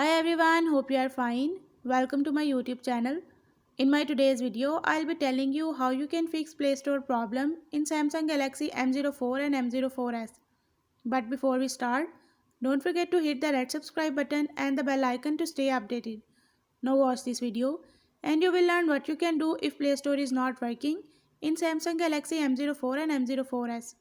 Hi everyone, hope you are fine. Welcome to my YouTube channel. In my today's video, I'll be telling you how you can fix Play Store problem in Samsung Galaxy M04 and M04s. But before we start, don't forget to hit the red subscribe button and the bell icon to stay updated. Now watch this video and you will learn what you can do if Play Store is not working in Samsung Galaxy M04 and M04s.